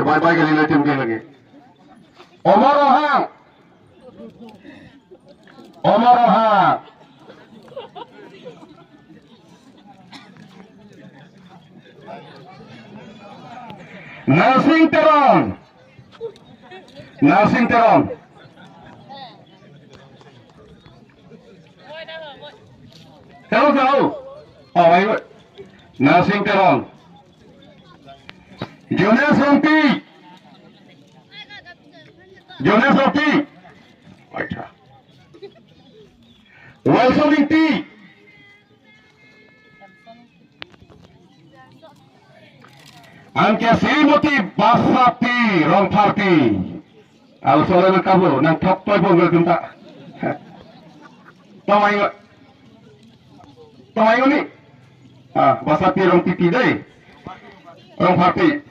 bye-bye kali na tim lagi. Omoroha. Nursing terang. Tahu. Oh, ayo. Nursing terang. Jonas Roti. Baiklah. Welcome tea. Angkia Srimoti Basati Rong Party. Al sore nak kabur, nak top toy pun kita. Tahu ni? Basati Rong Titi deh. Rong Party.